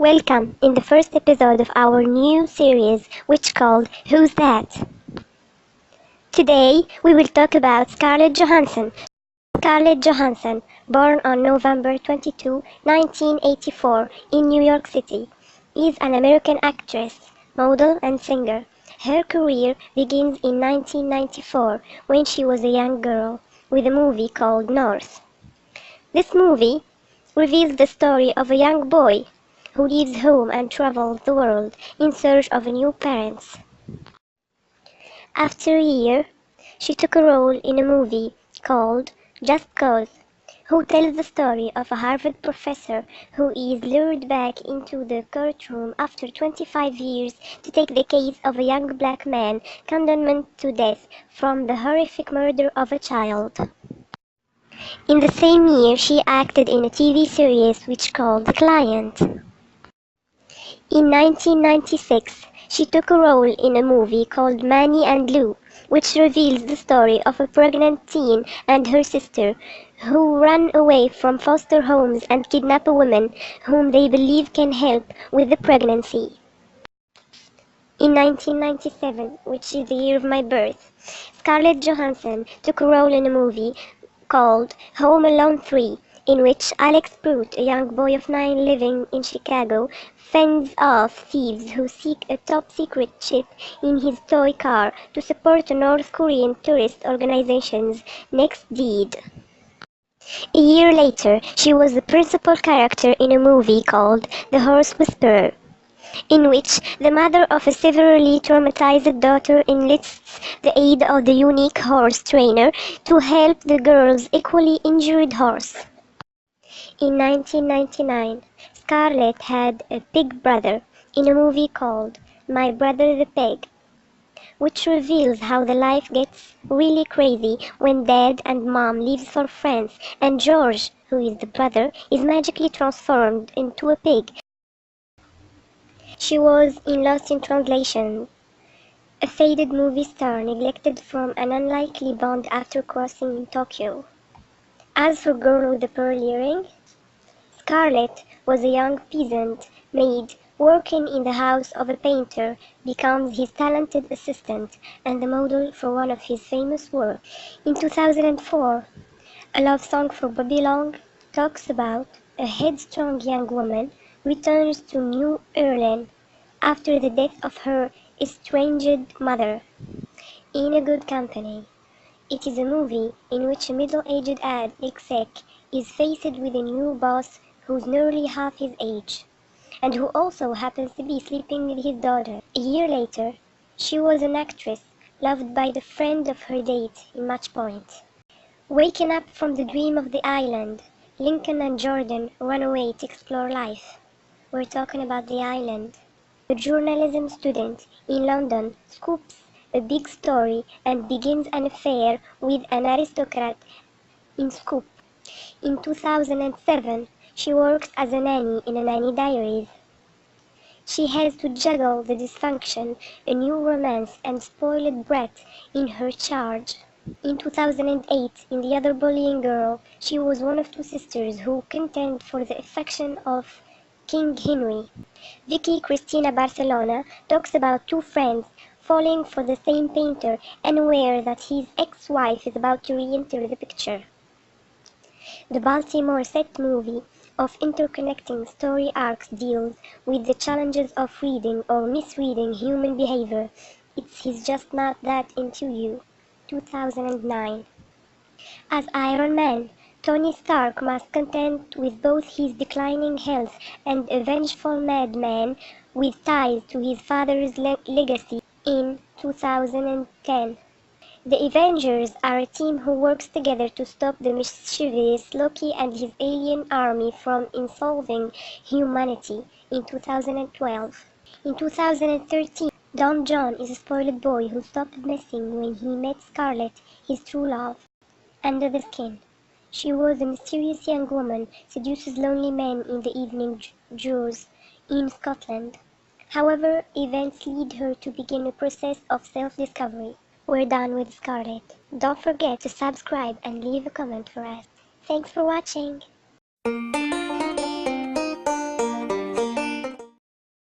Welcome in the first episode of our new series which called Who's That? Today we will talk about Scarlett Johansson. Scarlett Johansson, born on November 22, 1984 in New York City, is an American actress, model and singer. Her career begins in 1994 when she was a young girl with a movie called North. This movie reveals the story of a young boy who leaves home and travels the world in search of new parents. After a year, she took a role in a movie called Just Cause, who tells the story of a Harvard professor who is lured back into the courtroom after 25 years to take the case of a young black man condemned to death from the horrific murder of a child. In the same year, she acted in a TV series which called The Client. In 1996, she took a role in a movie called Manny and Lou, which reveals the story of a pregnant teen and her sister who run away from foster homes and kidnap a woman whom they believe can help with the pregnancy. In 1997, which is the year of my birth, Scarlett Johansson took a role in a movie called Home Alone 3, in which Alex Prout, a young boy of 9 living in Chicago, fends off thieves who seek a top-secret chip in his toy car to support a North Korean tourist organization's next deed. A year later, she was the principal character in a movie called The Horse Whisperer, in which the mother of a severely traumatized daughter enlists the aid of the unique horse trainer to help the girl's equally injured horse. In 1999, Scarlett had a pig brother in a movie called My Brother the Pig, which reveals how the life gets really crazy when Dad and Mom leave for France and George, who is the brother, is magically transformed into a pig. She was in Lost in Translation, a faded movie star neglected from an unlikely bond after crossing in Tokyo. As for Girl with the Pearl Earring, Scarlett was a young peasant maid working in the house of a painter, becomes his talented assistant and the model for one of his famous works. In 2004, A Love Song for Bobby Long talks about a headstrong young woman returns to New Orleans after the death of her estranged mother. In a Good Company, it is a movie in which a middle-aged ad exec is faced with a new boss who's nearly half his age, and who also happens to be sleeping with his daughter. A year later, she was an actress loved by the friend of her date in Match Point. Waking up from the dream of the island, Lincoln and Jordan run away to explore life. We're talking about the island. A journalism student in London scoops a big story and begins an affair with an aristocrat in Scoop. In 2007, she works as a nanny in a Nanny Diaries. She has to juggle the dysfunction, a new romance, and spoiled brat in her charge. In 2008, in The Other Bullying Girl, she was one of two sisters who contend for the affection of King Henry. Vicky Cristina Barcelona talks about two friends falling for the same painter and aware that his ex-wife is about to re-enter the picture. The Baltimore set movie of interconnecting story arcs deals with the challenges of reading or misreading human behavior. It's He's Just Not That Into You, 2009. As Iron Man, Tony Stark must contend with both his declining health and a vengeful madman with ties to his father's legacy in 2010. The Avengers are a team who works together to stop the mischievous Loki and his alien army from involving humanity in 2012. In 2013, Don John is a spoiled boy who stopped messing when he met Scarlett, his true love. Under the Skin. She was a mysterious young woman seduces lonely men in the evening jewels in Scotland. However, events lead her to begin a process of self-discovery. We're done with Scarlett. Don't forget to subscribe and leave a comment for us. Thanks for watching!